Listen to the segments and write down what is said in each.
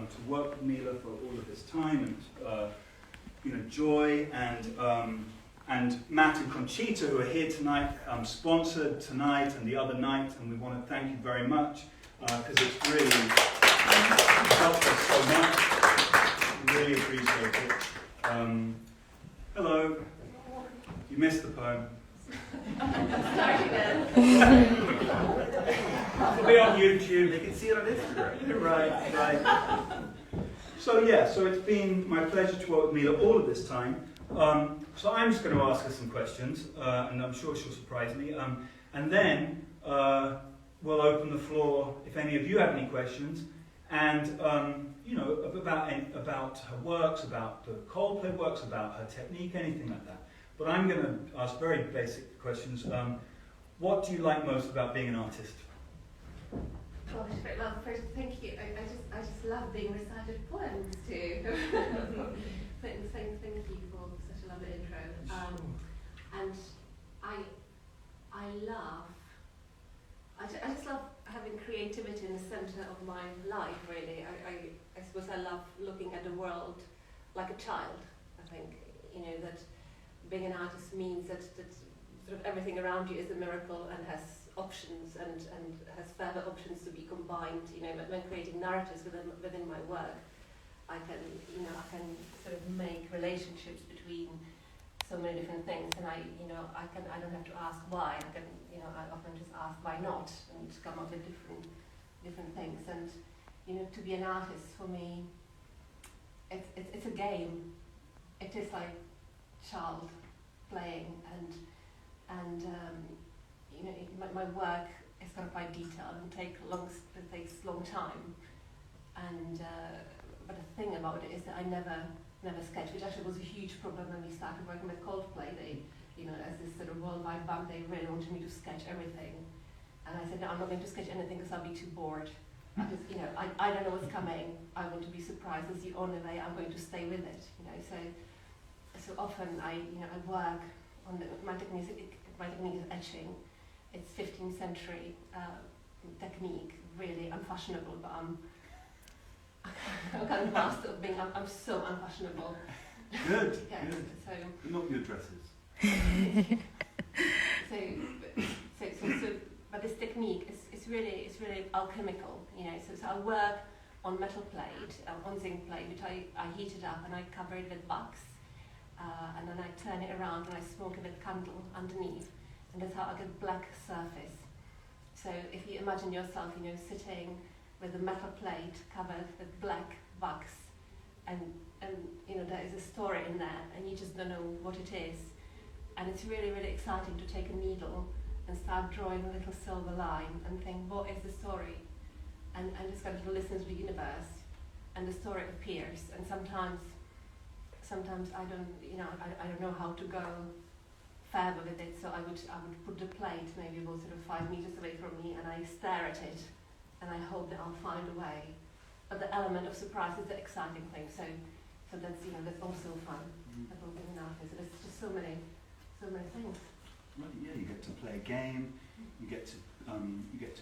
to work with Mila for all of this time, and Joy and Matt and Conchita, who are here tonight, sponsored tonight and the other night, and we want to thank you very much because it's really helped us so much. We really appreciate it. Hello. You missed the poem. Start again. It'll be on YouTube. You can see it on Instagram. Right. So it's been my pleasure to work with Mila all of this time. So I'm just going to ask her some questions, and I'm sure she'll surprise me. And then we'll open the floor if any of you have any questions, and about her works, about the Coldplay works, about her technique, anything like that. But I'm going to ask very basic questions. What do you like most about being an artist? Gosh, well, first, thank you. I just love being recited poems too. Thank you for such a lovely intro. And I just love having creativity in the centre of my life. Really, I suppose I love looking at the world like a child. I think that being an artist means that sort of everything around you is a miracle and has options and has further options to be combined. When creating narratives within my work, I can sort of make relationships between so many different things, and I don't have to ask why. I often just ask why not, and come up with different things. And to be an artist for me, it's a game. It is like child playing, and my work is kind of quite detailed and takes long time. And but the thing about it is that I never sketch, which actually was a huge problem when we started working with Coldplay. They, as this sort of worldwide band, they really wanted me to sketch everything, and I said, no, I'm not going to sketch anything because I'll be too bored. I just, I don't know what's coming. I want to be surprised. It's the only way I'm going to stay with it. So often I work on my technique is etching. It's 15th century technique, really unfashionable, but I'm kind of master of being. I'm so unfashionable. Good. Yes. Good. So not your dresses. But this technique is really alchemical. So I work on metal plate, on zinc plate, which I heat it up and I cover it with wax, and then I turn it around and I smoke it with candle underneath, and that's how I get black surface. So if you imagine yourself, sitting with a metal plate covered with black wax, and there is a story in there, and you just don't know what it is, and it's really exciting to take a needle and start drawing a little silver line and think, what is the story? And just kind of listen to the universe, and the story appears. And sometimes I don't know how to go further with it, so I would put the plate maybe about sort of 5 meters away from me, and I stare at it, and I hope that I'll find a way. But the element of surprise is the exciting thing. So that's that's also fun about being an artist. There's just so many things. Right, yeah, you get to play a game. You get to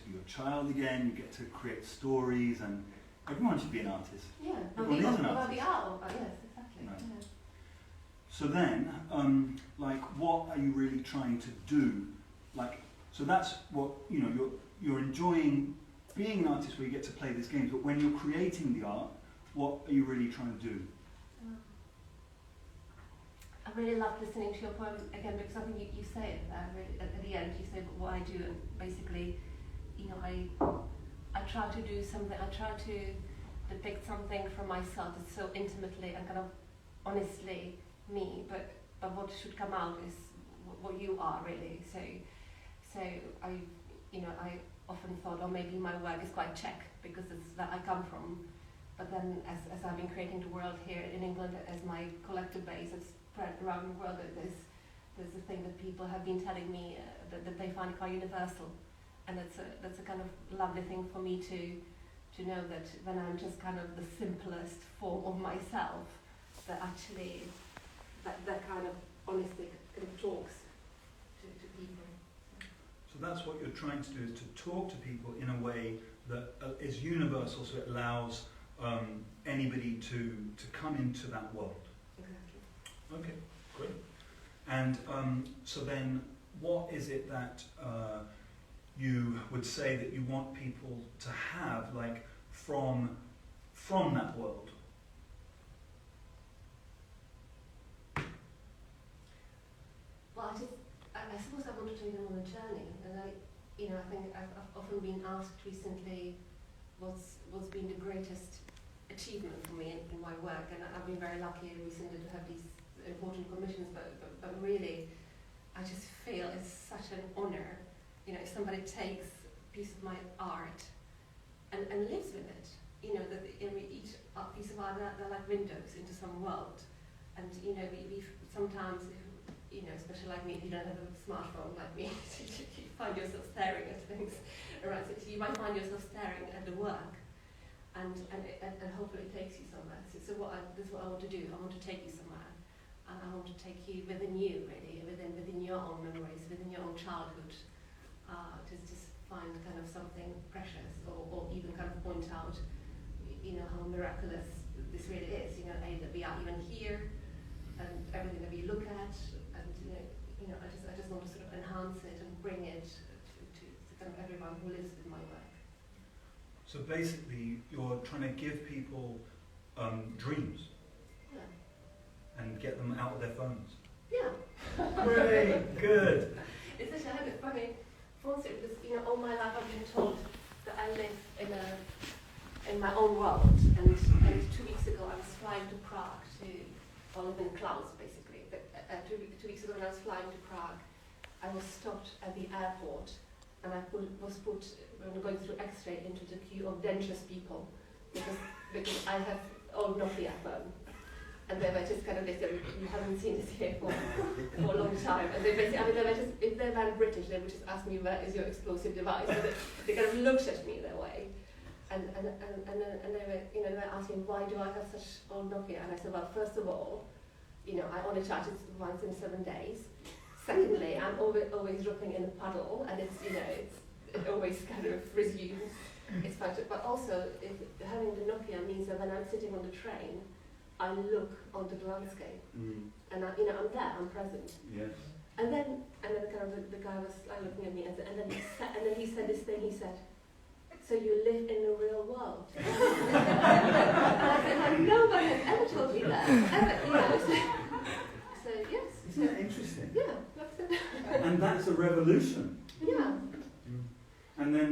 be your child again. You get to create stories, and everyone should be an artist. Yeah, everyone is an artist. We are. Yes, exactly. Right. Yeah. So then, what are you really trying to do? So that's what you're enjoying being an artist, where you get to play these games. But when you're creating the art, what are you really trying to do? I really loved listening to your poem again, because I think you say it really, at the end. You say what I do, and basically, I try to do something. I try to depict something from myself that's so intimately and kind of honestly me. But what should come out is what you are really. So I often thought, oh, maybe my work is quite Czech because it's that I come from. But then, as I've been creating the world here in England as my collective base, it's spread around the world. There's a thing that people have been telling me that they find quite universal, and that's a kind of lovely thing for me to know that when I'm just kind of the simplest form of myself, that actually that kind of honesty kind of talks to people. So that's what you're trying to do, is to talk to people in a way that is universal, so it allows anybody to come into that world. Exactly. Okay, great. And so then, what is it that you would say that you want people to have, like, from that world? Well, I suppose I want to take them on a journey, and I think I've often been asked recently, what's been the greatest achievement for me in my work, and I've been very lucky recently to have these important commissions, but really, I just feel it's such an honour, if somebody takes a piece of my art and lives with it, that each piece of art, they're like windows into some world, and we sometimes, especially like me, if you don't have a smartphone like me, you find yourself staring at things around. So you might find yourself staring at the work, and hopefully it takes you somewhere. So this is what I want to do. I want to take you somewhere, and I want to take you within you, really, within your own memories, within your own childhood, to just find kind of something precious, or even kind of point out, how miraculous this really is. That we are even here, and everything that we look at. And I just want to sort of enhance it and bring it to kind of everyone who lives with my work. So basically, you're trying to give people dreams. Yeah. And get them out of their phones. Yeah. Great, good. It's actually a bit funny. Also, because all my life I've been told that I live in my own world. And 2 weeks ago I was flying to Prague I live in clouds basically. But 2 weeks ago when I was flying to Prague, I was stopped at the airport, and I was put when going through X-ray into the queue of dangerous people because I have old Nokia phone. And they were just kind of, they said, you haven't seen this here for a long time. And they basically, they were just, if they weren't British, they would just ask me, where is your explosive device? So they kind of looked at me their way. And they were asking, why do I have such old Nokia? And I said, well, first of all, I only charge it once in 7 days. Secondly, I'm always dropping in a puddle, and it's, it always kind of resumes its function. But also, having the Nokia means that when I'm sitting on the train, I look onto the landscape, and I'm there, I'm present. Yes. And then kind of the guy was looking at me, and then he said this thing. He said, "So you live in the real world?" And I said, "Nobody has ever told me that. Ever, So yes. Isn't that interesting? Yeah, that's it. And that's a revolution. Yeah. And then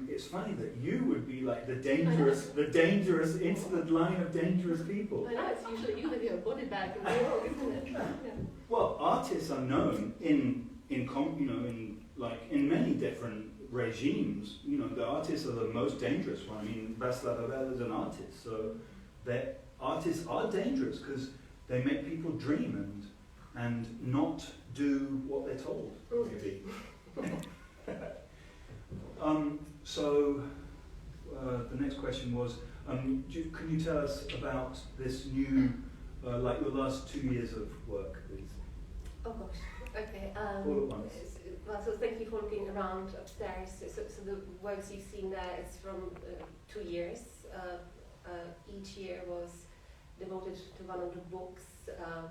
it's funny that you would be like the dangerous into the line of dangerous people. I know, it's usually you with your body bag in the world, isn't it? Yeah. Well, artists are known in many different regimes. The artists are the most dangerous one. I mean, Václav Havel is an artist, so artists are dangerous because they make people dream and not do what they're told, maybe. So the next question was, can you tell us about this new, your last 2 years of work, please? Oh gosh, okay. All at once. Well, so thank you for looking around upstairs. So the works you've seen there is from 2 years. Each year was devoted to one of the books,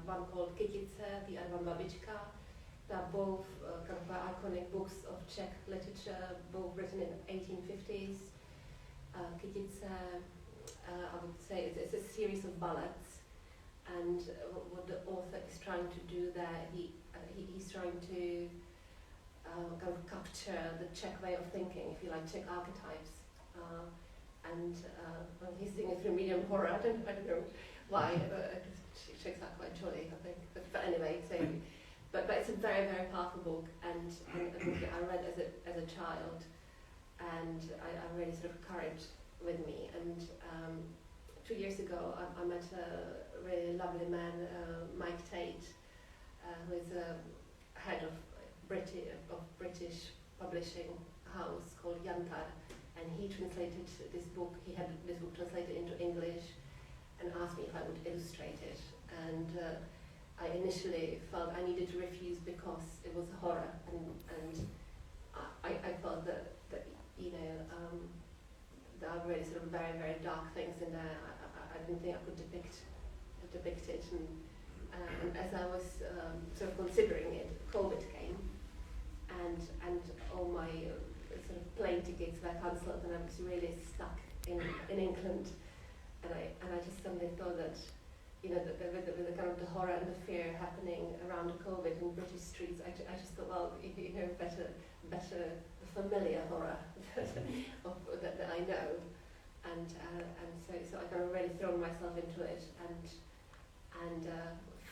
one called Kytice, the other one Babička. They're both kind of iconic books of Czech literature, both written in 1850s. Kytice, I would say, it's a series of ballads, and what the author is trying to do there, he's trying to kind of capture the Czech way of thinking, if you like, Czech archetypes. Well, he's doing it through medium horror. I don't know why. Czechs are quite jolly, I think. But anyway, so. But it's a very, very powerful book, and a book that I read as a child, and I really sort of carried with me. And 2 years ago, I met a really lovely man, Mike Tate, who is a head of British publishing house called Yantar, and he translated this book. He had this book translated into English, and asked me if I would illustrate it. And I initially felt I needed to refuse because it was horror, and I felt that there are really sort of very, very dark things in there. I didn't think I could depict it. And as I was sort of considering it, COVID came, and all my sort of plane tickets were cancelled, and I was really stuck in England. And I just suddenly thought that, that with the kind of the horror and the fear happening around the COVID in British streets, I just thought, well, better the familiar horror that I know, and so I kind of really thrown myself into it, and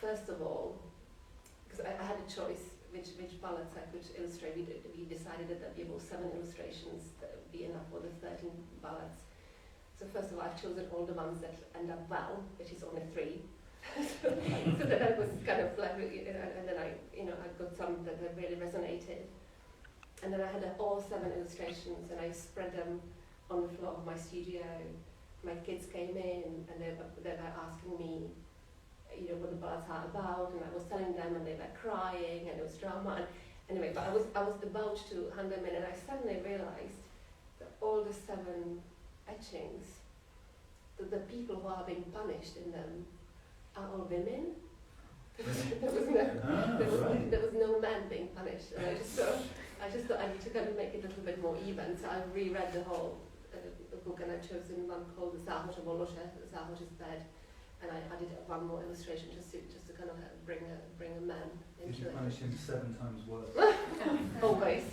first of all, because I had a choice which ballads I could illustrate. We decided that there'd be about 7 illustrations that would be enough for the 13 ballads. So first of all, I've chosen all the ones that end up well, which is only 3. so that I was kind of like, and then I got some that really resonated. And then I had all 7 illustrations, and I spread them on the floor of my studio. My kids came in, and they were asking me, what the ballads are about, and I was telling them, and they were crying, and it was drama. And anyway, but I was about to hand them in, and I suddenly realized that all the 7 etchings, the people who are being punished in them are all women. There was no man being punished, and I just thought I need to kind of make it a little bit more even. So I reread the whole book, and I've chosen one called Záhoř o Vološe, Záhoř is dead, and I added one more illustration just to kind of bring a man into it. Did you punish him 7 times worse? Always.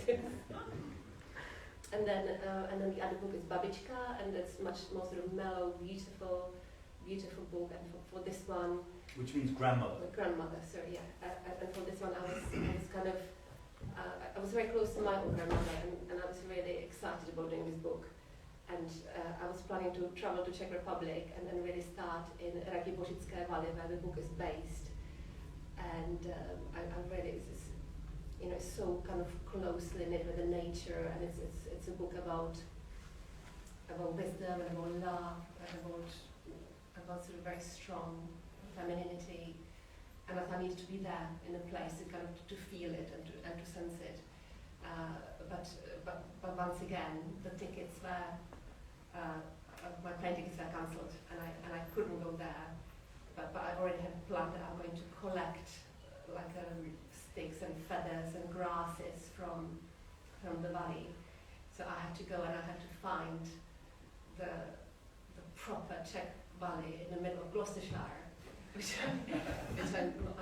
And then the other book is Babička, and it's much more sort of mellow, beautiful book. And for this one, which means grandmother. Grandmother, sorry, yeah. And for this one, I was kind of I was very close to my own grandmother, and I was really excited about doing this book. And I was planning to travel to Czech Republic and then really start in Rakibošické Valley, where the book is based. And I really, it's so kind of closely knit with the nature, and it's a book about wisdom and about love and about sort of very strong femininity. And I needed to be there in a place to kind of to feel it and to sense it. But once again, the tickets were my plane tickets were cancelled, and I couldn't go there. But I already had planned that I'm going to collect like sticks and feathers and grasses from the valley. So I had to go and I had to find the proper Czech valley in the middle of Gloucestershire, which I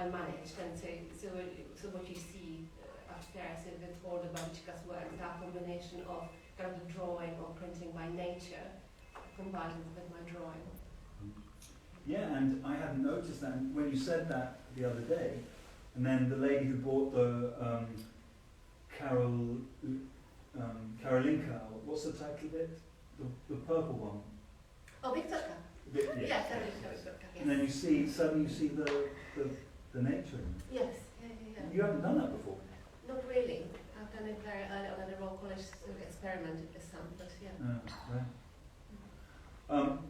managed. And so what you see upstairs with all the Babička's work, that combination of kind of the drawing or printing by nature combined with my drawing. Yeah, and I hadn't noticed that when you said that the other day, and then the lady who bought the Karolinka, what's the title of it? The purple one. Oh, Viktorka. Yeah. Karolinka. Yes. And then suddenly you see the nature. Yes, yeah. You haven't done that before. Not really. I've done it very early on at the Royal College, sort of experimented with some, but yeah. Right.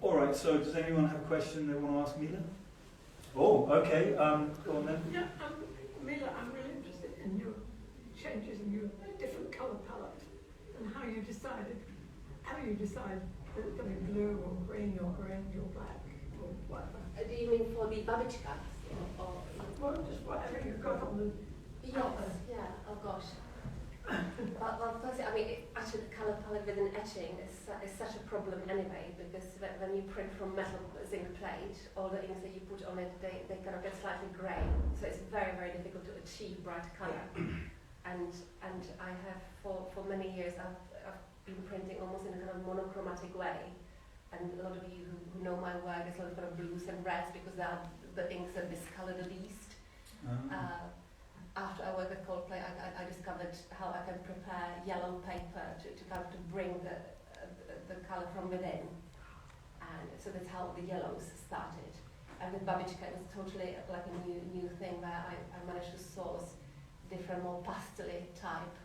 All right, so does anyone have a question they want to ask Mila? Oh, okay. Go on then. Yeah, Mila, I'm really interested in your changes in your different colour palette and how you decide that it's going to be blue or green or black or whatever. Do you mean for the Babičkas? Well, just whatever you've got on the Yes, yeah, oh gosh. Well, firstly, I mean, actually the colour palette with an etching is such a problem anyway, because when you print from metal zinc plate, all the inks that you put on it, they kind of get slightly grey, so it's very, very difficult to achieve bright colour. And I have, for many years, I've been printing almost in a kind of monochromatic way, and a lot of you who know my work, there's a lot of kind of blues and reds, because the inks are discoloured the least. After I worked with Coldplay, I discovered how I can prepare yellow paper to kind of to bring the colour from within, and so that's how the yellows started. And with Babička, it was totally like a new thing where I managed to source different, more pastel-y type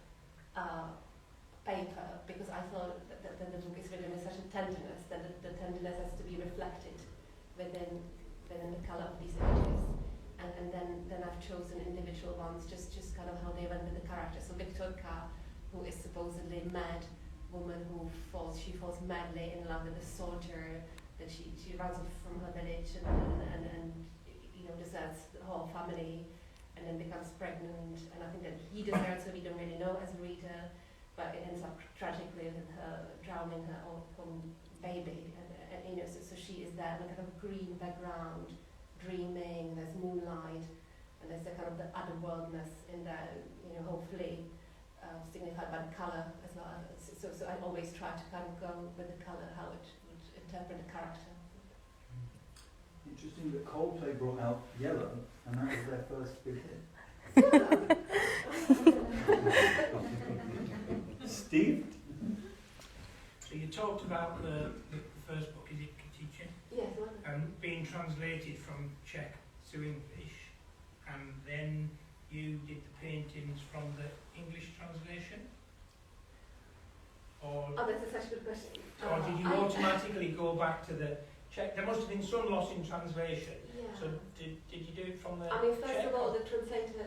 paper, because I thought that the book is written with such a tenderness that the tenderness has to be reflected within the colour of these images. And then I've chosen individual ones, just kind of how they went with the character. So Viktorka, who is supposedly a mad woman who falls madly in love with a soldier, that she runs off from her village and you know, deserts the whole family and then becomes pregnant, and I think that he deserts her, we don't really know as a reader, but it ends up tragically with her drowning her own baby, and you know, so she is there in a kind of green background, dreaming, there's moonlight, and there's the kind of the otherworldness in there, you know, hopefully signified by the colour as well. So I always try to kind of go with the colour, how it would interpret the character. Interesting that Coldplay brought out Yellow, and that was their first big hit. Steve? So you talked about the first book, is it Katica? Yes, Being translated from Czech to English, and then you did the paintings from the English translation? Or that's such a good question. or did you automatically go back to the Czech? There must have been some loss in translation. Yeah. So did you do it from the I mean, first Czech? of all, the translator,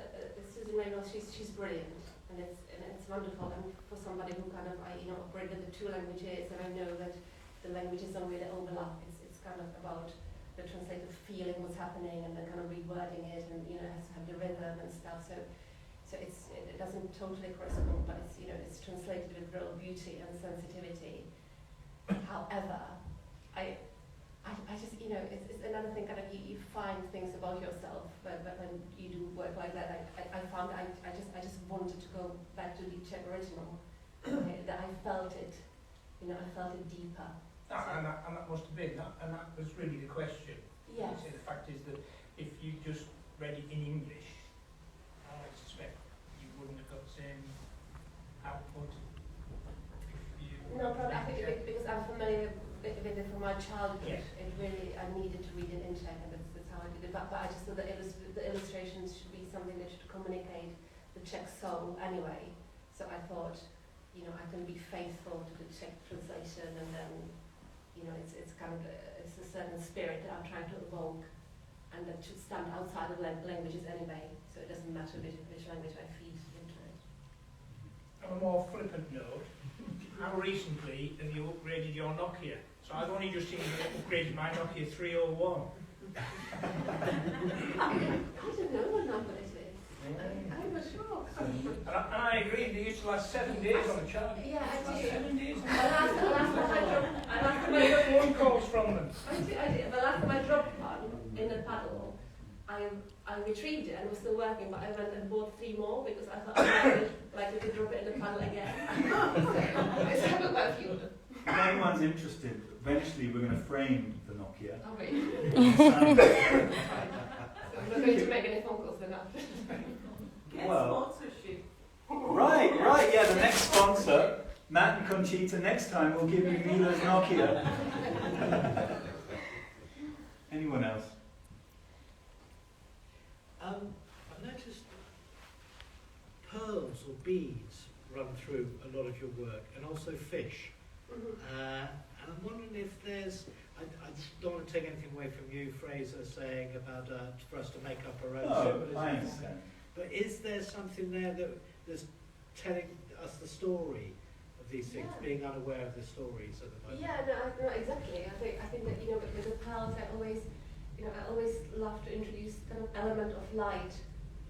Susan Reynolds, she's brilliant, and it's wonderful. And for somebody who kind of you know, operate with the two languages, and I know that the languages don't really overlap. It's kind of about the translator feeling what's happening and then kind of rewording it, and you know, has to have the rhythm and stuff. So it doesn't totally correspond, but it's, you know, it's translated with real beauty and sensitivity. However, I just, you know, it's another thing, kind of you find things about yourself, but when you do work like that, I found I just wanted to go back to the Czech original, that I felt it, you know, I felt it deeper. And that must have been that, and that was really the question. Yes. So the fact is that if you just read it in English, I suspect you wouldn't have got the same output. No problem. I think because I'm familiar with it from my childhood, Yes. it really, I needed to read it in Czech, and that's how I did it. But I just thought that the illustrations should be something that should communicate the Czech soul anyway. So I thought, you know, I can be faithful to the Czech translation, and then, you know, it's kind of it's a certain spirit that I'm trying to evoke, and that should stand outside of languages anyway. So it doesn't matter which language I feed into it. On a more flippant note, how recently have you upgraded your Nokia? So I've only just seen you upgraded my Nokia 301. I don't know what number it is. I'm not sure. And I agree, they used to last 7 days on a charge. Yeah, I did. 7 days. The last time I got one calls from them. I did. The last time I dropped one in a puddle, I retrieved it and it was still working, but I went and bought 3 more because I thought I would like to drop it in the puddle again. It's happened quite a few of them. If anyone's interested, eventually we're going to frame the Nokia. Oh, really? And, So I'm not going to make any phone calls then after. well, sponsorship. right, yeah, the next sponsor, Matt and Conchita, next time we'll give you Mila's Nokia. Anyone else? I've noticed pearls or beads run through a lot of your work, and also fish. And I'm wondering if there's, I don't want to take anything away from you, Fraser, saying about for us to make up our own Oh, symbolism. I understand. But is there something there that's telling us the story of these things, Yeah. being unaware of the stories at the moment? Yeah, no, exactly. I think that, you know, with the pearls, I always love to introduce kind of element of light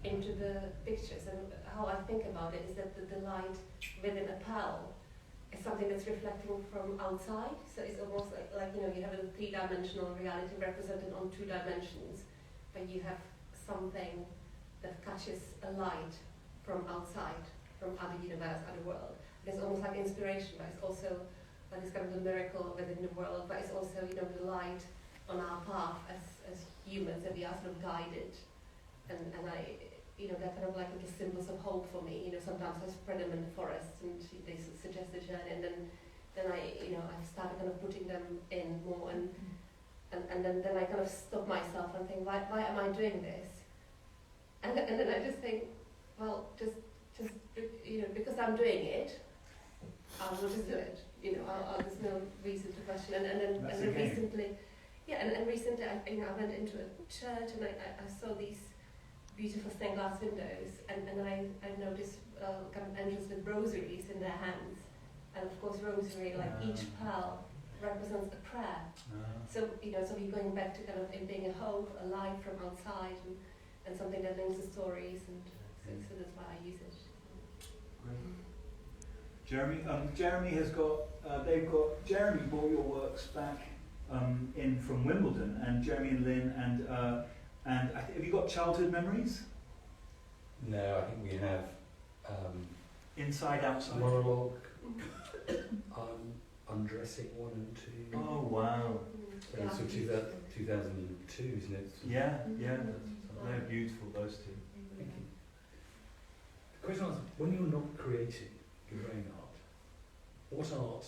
into the pictures, and how I think about it is that the light within a pearl is something that's reflecting from outside. So it's almost like you know, you have a 3-dimensional reality represented on 2 dimensions, but you have something that catches a light from outside, from other universe, other world. And it's almost like inspiration, but it's also like it's kind of the miracle within the world, but it's also, you know, the light on our path as humans, that we are sort of guided. And I, you know, they're kind of like the symbols of hope for me. You know, sometimes I spread them in the forest and they suggest a journey, and then I, you know, I've started kind of putting them in more, and then I kind of stop myself and think, why am I doing this? And then I just think, well, just you know, because I'm doing it, I will just do it. You know, there's no reason to question. And then recently, yeah, and recently, I went into a church and I saw these beautiful stained glass windows, and I noticed kind of angels with rosaries in their hands, and of course rosary, like each pearl represents a prayer. So, so we're going back to kind of it being a hope, a light from outside, and something that links the stories, and so that's why I use it. Great. Jeremy has got, Jeremy brought your works back in from Wimbledon, and Jeremy and Lynn, and have you got childhood memories? No, I think we have Inside, outside? monologue, undressing 1 and 2. Oh, wow. So it's sort of 2002, isn't it? Yeah, they're beautiful, those two. Thank you. The question is, when you're not creating your own art, what art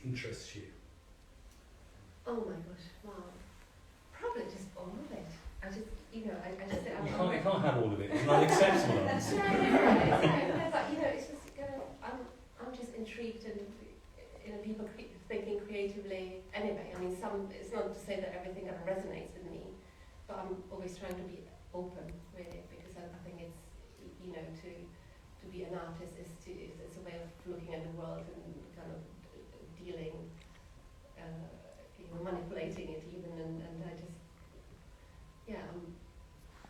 interests you? Oh my gosh, wow. Probably just all of it. I just say You can't have all of it. It's an unacceptable answer. No, but it's just kind of, I'm just intrigued in people thinking creatively. Anyway, I mean, it's not to say that everything ever resonates with me, but I'm always trying to be open, really, because I think it's, to be an artist it's a way of looking at the world and kind of dealing, manipulating it even, and I just,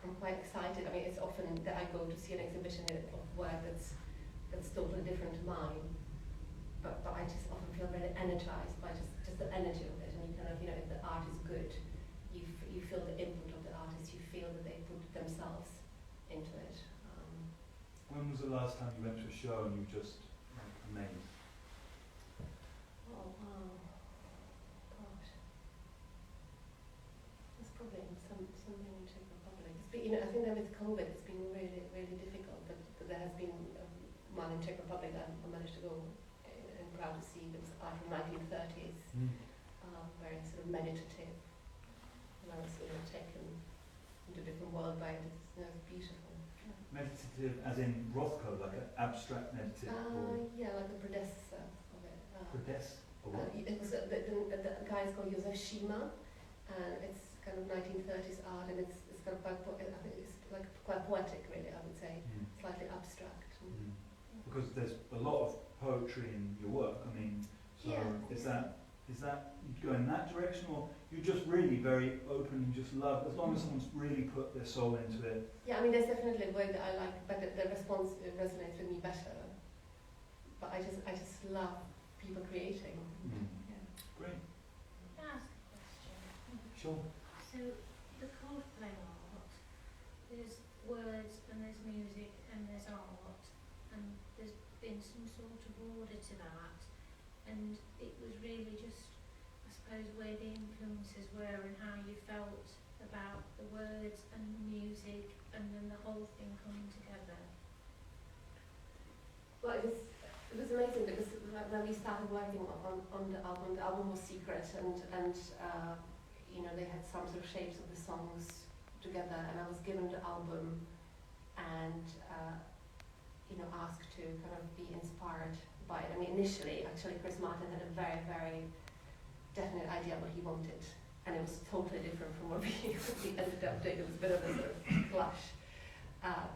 I'm quite excited. I mean, it's often that I go to see an exhibition of work that's totally different to mine, but I just often feel very energized by just the energy of it, and you kind of, if the art is good, you feel the input of the artist, you feel that they put themselves into it. When was the last time you went to a show and you were just amazed? Oh wow, gosh, that's probably something in Czech Republic. It's been, I think that with COVID it's been really, really difficult, but there has been one in Czech Republic that I managed to go and proud to see. It was art from 1930s, very sort of meditative, and I was taken into a different world by it. It's beautiful. Meditative as in Rothko, like an abstract meditative? Yeah, like the predecessor of it. Prodes? It was the guy is called Josef Šíma, and it's kind of 1930s art, and it's kind of quite, I think it's like quite poetic, really. I would say, slightly abstract. Because there's a lot of poetry in your work. I mean, so is that you go in that direction, or you're just really very open and just love, as long as someone's really put their soul into it? Yeah, I mean, there's definitely a way that I like, but the response resonates with me better. But I just love people creating. Yeah. Great. Can I ask a question? Sure. So the Coldplay art, there's words and there's music and there's art, and there's been some sort of order to that, and it was really just, I suppose, where the influences were and how you felt about the words and the music and then the whole thing coming together. Well, it was amazing because when we started working on the album was secret, and they had some sort of shapes of the songs together, and I was given the album and asked to kind of be inspired by it. I mean, initially, actually, Chris Martin had a very, very definite idea what he wanted, and it was totally different from what we ended up doing. It was a bit of a sort of clash.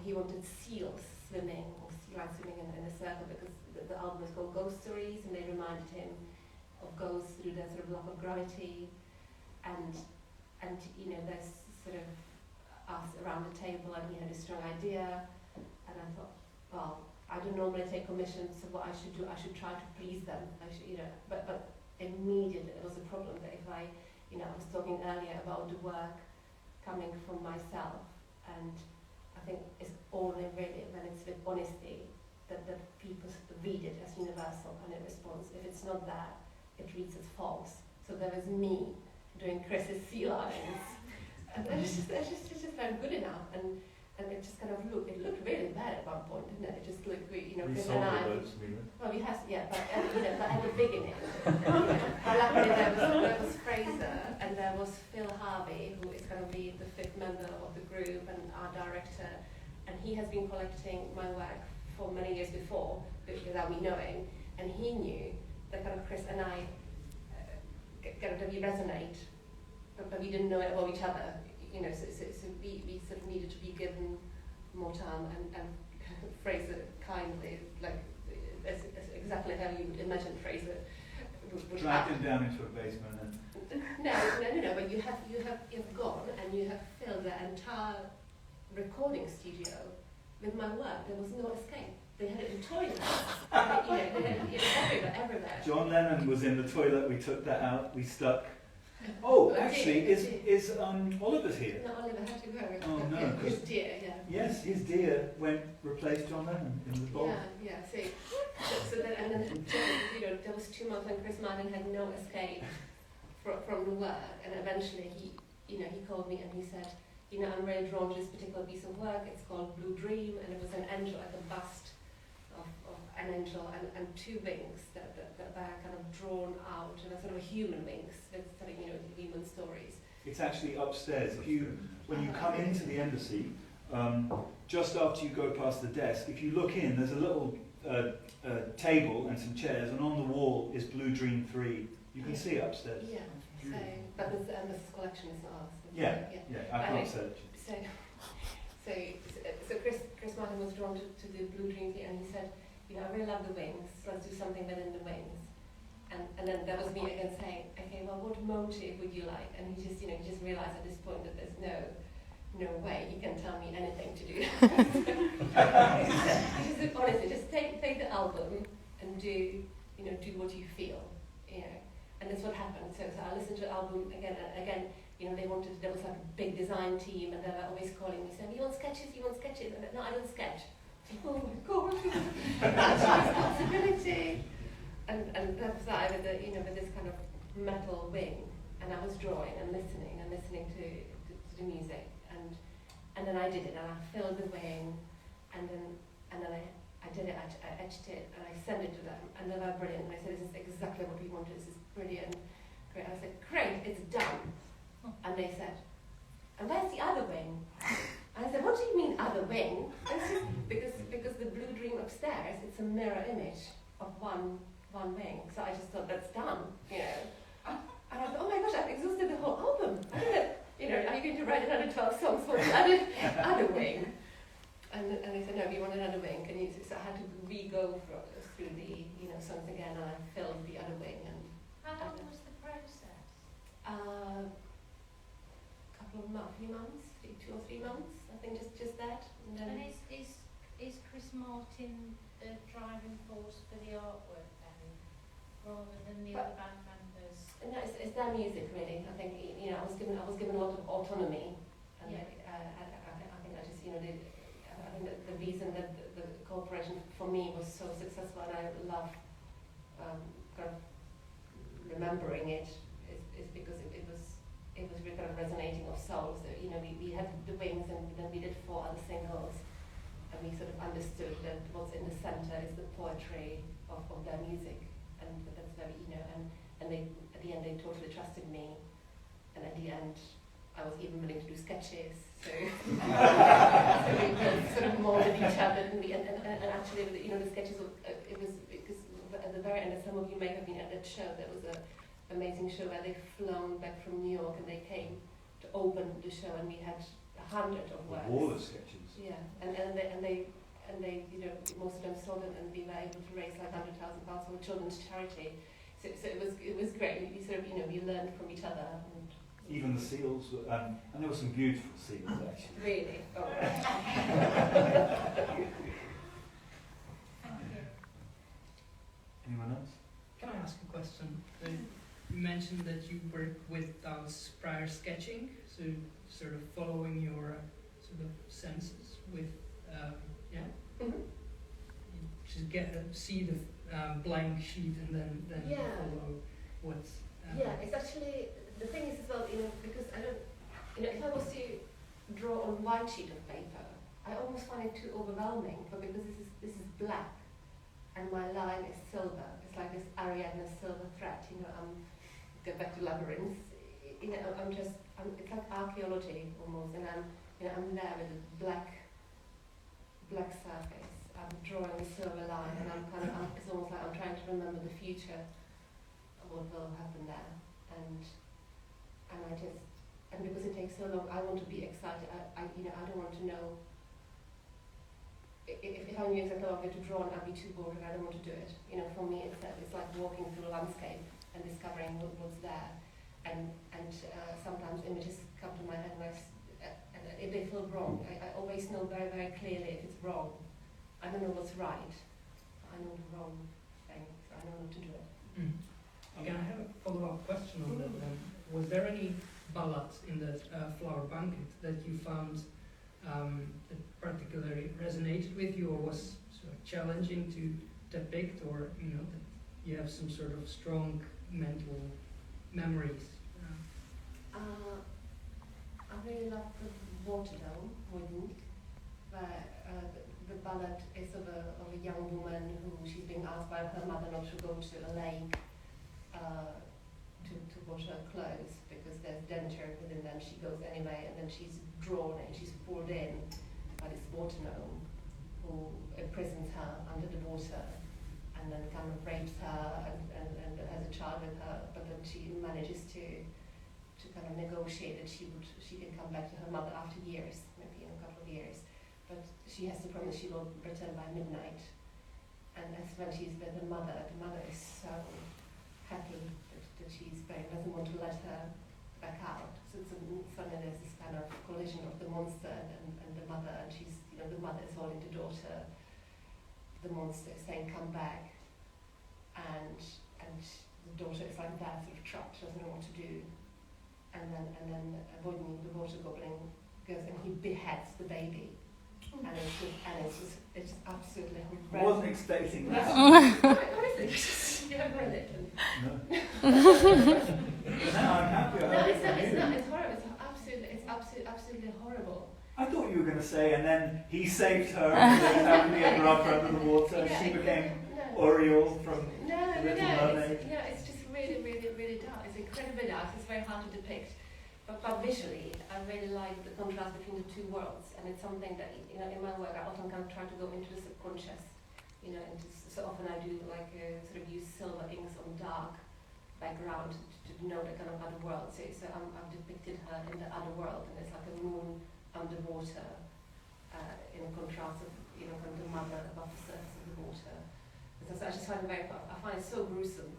He wanted seals swimming, or sea lions swimming in a circle, because the album is called Ghost Stories, and they reminded him of ghosts through their sort of lack of gravity, and there's sort of us around the table, and he had a strong idea, and I thought, well, I don't normally take commissions, so what I should do, I should try to please them. But immediately it was a problem that if I was talking earlier about the work coming from myself, and I think it's only really when it's with honesty that people read it as universal and it responds. If it's not that, it reads as false. So there was me doing Chris's sea lions, and it's just not good enough, and it just kind of looked really bad at one point, didn't it? It just looked, Chris and I. Well, we have, but at the beginning. Luckily there was Fraser, and there was Phil Harvey, who is going to be the 5th member of the group and our director, and he has been collecting my work for many years before, without me knowing, and he knew that kind of Chris and I we resonate, but we didn't know it about each other. So we sort of needed to be given more time, and Fraser kindly, like as exactly how you would imagine Fraser would Drag have. them down into a basement and No, but you've gone and you have filled the entire recording studio with my work. There was no escape. They had it in toilets. They had it everywhere. John Lennon was in the toilet. We took that out. We stuck. Oh, actually, is Oliver's here? No, Oliver had to go. Oh, no, Yeah, 'cause- his dear, yeah. Yes, his dear replaced John Lennon in the bowl. Yeah. So then, and then, there was 2 months when Chris Martin had no escape from the work, and eventually he called me and he said, I'm really drawn to this particular piece of work. It's called Blue Dream, and it was an angel, like a bust of an angel, and 2 wings that are kind of drawn out, and a sort of human wings that's telling human stories. It's actually upstairs. When you come into the embassy, just after you go past the desk, if you look in, there's a little table and some chairs, and on the wall is Blue Dream 3. You can see it upstairs. Yeah. So, but this embassy's collection is not ours. Yeah, I can't search. So Chris Martin was drawn to the Blue Dream thing, and he said, I really love the wings, so let's do something within the wings. And then that was me again saying, okay, well, what motive would you like? And he just realised at this point that there's no way he can tell me anything to do. He said, honestly, just take the album and do what you feel, And that's what happened. So I listened to the album again and again. There was like a big design team, and they were always calling me saying, you want sketches? And no, I don't sketch. Oh my God, that's responsibility. And that started with this kind of metal wing, and I was drawing and listening to the music, and then I did it, and I filled the wing, and then I did it, I etched it, and I sent it to them, and they were brilliant. And I said, this is exactly what we wanted. This is brilliant, great. And I said, great, it's done. And they said, and where's the other wing? And I said, what do you mean other wing? Because the Blue Dream upstairs, it's a mirror image of one wing. So I just thought, that's done, And I thought, oh my gosh, I've exhausted the whole album. Are you going to write another 12 songs for the other wing? And they said, no, we want another wing. So I had to re-go through the songs again, and I filled the other wing. And How long was the process? a few months, 2 or 3 months, I think, just that. And then And is Chris Martin the driving force for the artwork then, rather than the other band members? no, it's their music really. I think I was given a lot of autonomy, and Yeah. I think I just I think that the reason that the cooperation for me was so successful, and I love kind of remembering it, is because it was really kind of resonating of souls. So, we had the wings, and then we did 4 other singles, and we sort of understood that what's in the center is the poetry of their music, and that's very and they at the end they totally trusted me, and at the end I was even willing to do sketches, so so we both sort of molded each other, and actually the sketches it was because at the very end, as some of you may have been at that show, there was a amazing show where they flown back from New York, and they came to open the show, and we had 100 of works. Wall of sketches. Yeah, and they most of them sold it, and we were able to raise like £100,000 for a children's charity. So it was great. We sort of we learned from each other. And Even the seals, and there were some beautiful seals actually. really, oh. Anyone else? Can I ask a question? You mentioned that you work with Dance prior sketching, so sort of following your sort of senses with, Mhm. you just see the blank sheet and then Yeah. follow what's. Yeah, it's actually, the thing is as well, because I don't, if I was to draw on white sheet of paper, I almost find it too overwhelming, but because this is black, and my line is silver, it's like this Ariadne silver thread, go back to labyrinths, it's like archaeology almost, and I'm there with a black surface, I'm drawing a silver line, and it's almost like I'm trying to remember the future of what will happen there, and because it takes so long, I want to be excited. I don't want to know. If I knew exactly what I'm going to draw, I'd be too bored, and I don't want to do it. For me, it's like walking through a landscape. and discovering what's there. And sometimes images come to my head and if they feel wrong, I always know very, very clearly if it's wrong. I don't know what's right. I know the wrong thing, so I know not to do it. Again, I have a follow-up question on that. Was there any ballads in that flower banquet that you found that particularly resonated with you, or was sort of challenging to depict, or that you have some sort of strong mental memories? I really love the Water Dome, Wooden, where the ballad is of a young woman who she's being asked by her mother not to go to a lake to wash her clothes because there's danger within them. She goes anyway, and then she's drawn and she's pulled in by this water gnome who imprisons her under the water and then kind of rapes her and has a child with her, but then she manages to kind of negotiate that she can come back to her mother after years, maybe in a couple of years, but she has to promise she will return by midnight. And that's when she's with the mother is so happy that she's back, doesn't want to let her back out. So suddenly there's this kind of collision of the monster and the mother, and she's, the mother is holding the daughter, the monster is saying come back, and the daughter is like that, sort of trapped, she doesn't know what to do. And then Vodny, the water goblin, goes and he beheads the baby. And it's just absolutely I horrendous. wasn't expecting that. What is it? You haven't read it? No. No, I'm happy. No, it's not. It's horrible. It's absolutely horrible. I thought you were going to say, and then he saved her and they found the other upper under the water. Yeah, She became no. Oriole from No, The Little Mermaid. it's just really, really, really dark. It's incredibly dark. It's very hard to depict. But visually, I really like the contrast between the two worlds, and it's something that in my work I often kind of try to go into the subconscious. And so often I do sort of use silver inks on dark background to know the kind of other world. So I've depicted her in the other world, and it's like a moon underwater, in contrast of kind of the mother above the surface of the water. So I just find it I find it so gruesome,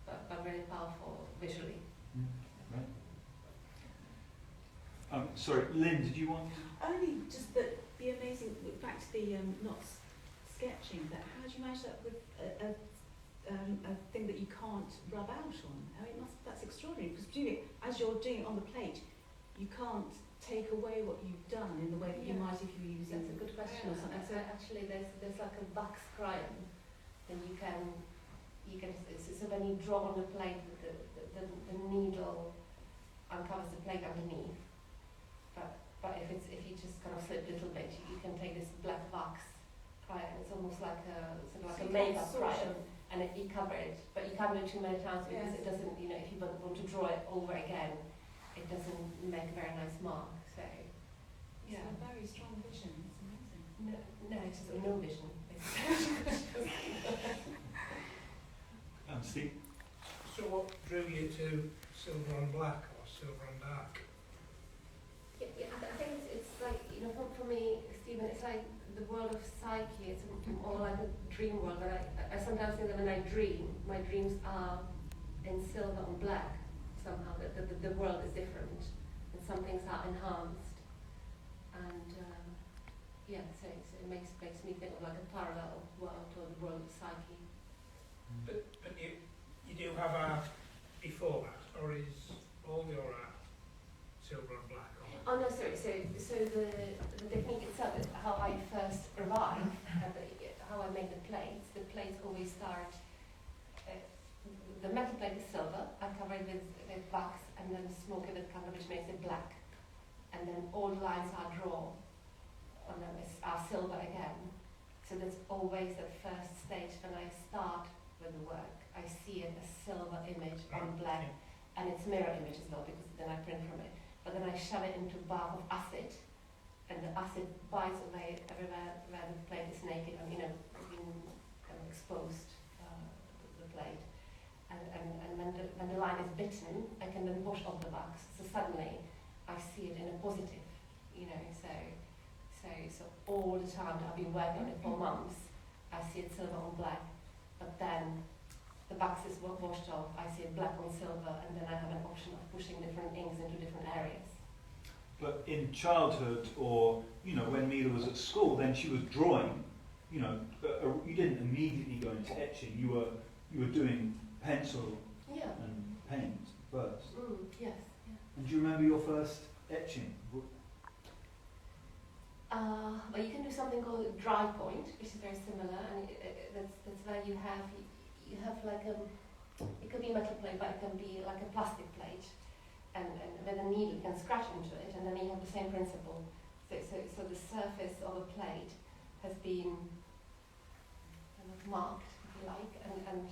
but very powerful visually. Right. Sorry, Lynn, did you want to? Only just that the amazing, back to the not sketching, that how do you manage that with a thing that you can't rub out on? I mean, that's extraordinary, because presumably as you're doing it on the plate, you can't take away what you've done in the way that you might if you were using. That's a good question. Or something. So actually, there's like a wax crayon, and you can. So when you draw on the plate, the needle uncovers the plate underneath. But if you just kind of slip a little bit, you can take this black wax crayon. It's almost like a makeup crayon, and you cover it. But you can't do it too many times because it doesn't. If you want to draw it over again, it doesn't make a very nice mark. So Yeah, a very strong vision. It's amazing. no, it's just no vision. Steve? So what drew you to silver and black or silver and dark? Yeah, I think it's like, for me, Stephen, it's like the world of psyche. It's more like a dream world. And I sometimes think that when I dream, my dreams are in silver and black somehow. That the world is different, and some things are enhanced. And so it makes me think of like a parallel world or the world of psyche. But you do have art before that, or is all your art silver and black? Oh no, sorry. So the technique itself is how I first arrive at how I make the plates. The plates always start. The metal plate is silver. I cover it with wax and then smoke it with candle, which makes it black. And then all the lines I draw on them are silver again. So there's always that first stage when I start with the work. I see it as silver image on black, and it's mirror image as well because then I print from it. But then I shove it into a bath of acid, and the acid bites away everywhere where the plate is naked and being kind of exposed the plate. And when the line is bitten, I can then wash off the wax. So suddenly, I see it in a positive, So all the time that I've been working on it for months, I see it silver on black. But then the wax is washed off, I see it black on silver, and then I have an option of pushing different inks into different areas. But in childhood, or when Mila was at school, then she was drawing. You didn't immediately go into etching. You were doing pencil Yeah. and paint first. Yes. Yeah. And do you remember your first etching? Well, you can do something called dry point, which is very similar, and that's where you have like it could be metal plate, but it can be like a plastic plate, and with a needle you can scratch into it, and then you have the same principle. So the surface of a plate has been kind of marked, if you like, and then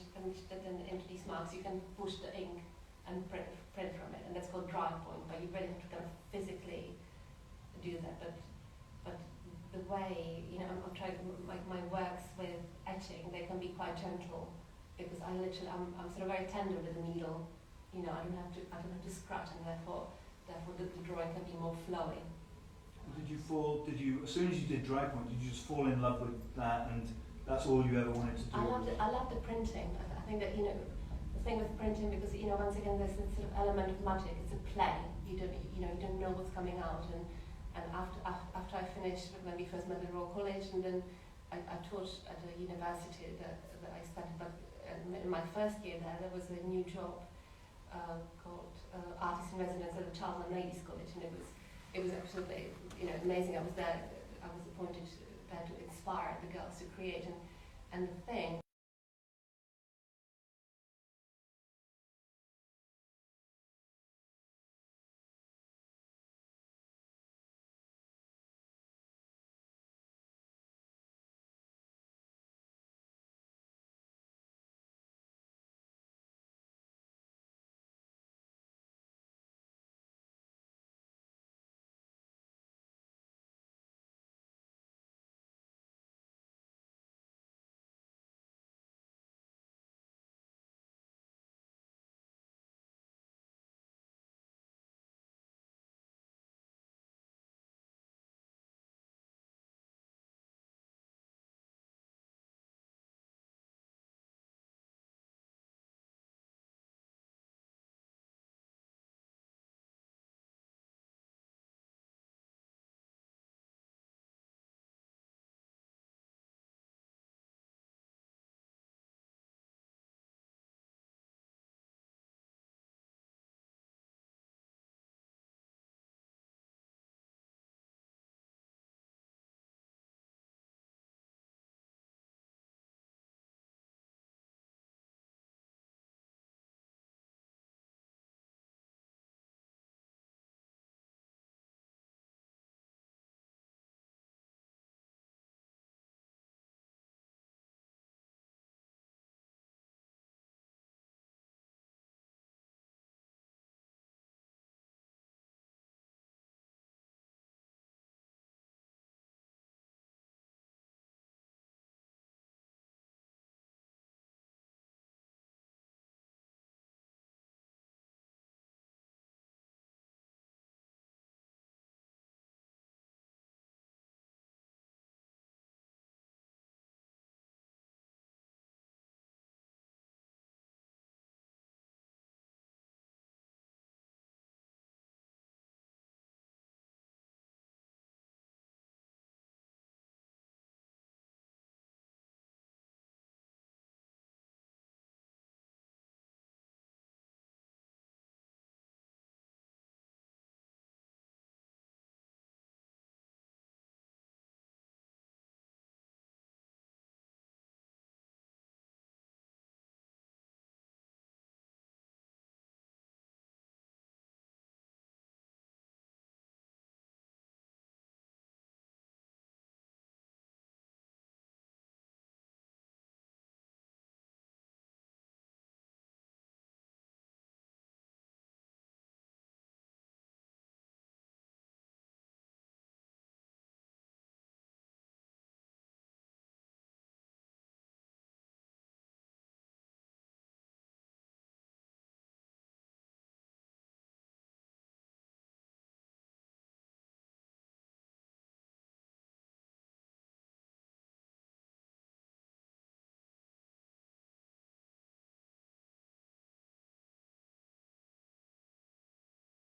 into these marks you can push the ink and print from it, and that's called dry point. But you really have to kind of physically do that. But the way I'm trying my works with etching, they can be quite gentle, because I'm sort of very tender with the needle. I don't have to scratch, and therefore the drawing can be more flowy. Did you as soon as you did dry point, did you just fall in love with that, and that's all you ever wanted to do? I love the printing. I think that the thing with printing, because once again there's this sort of element of magic. It's a play. You don't know what's coming out, and after I finished, when we first met at Royal College, and then I taught at a university that I studied, but in my first year there was a new job called Artist in Residence at the Charlton Ladies College, and it was absolutely amazing. I was appointed there to inspire the girls to create, and the thing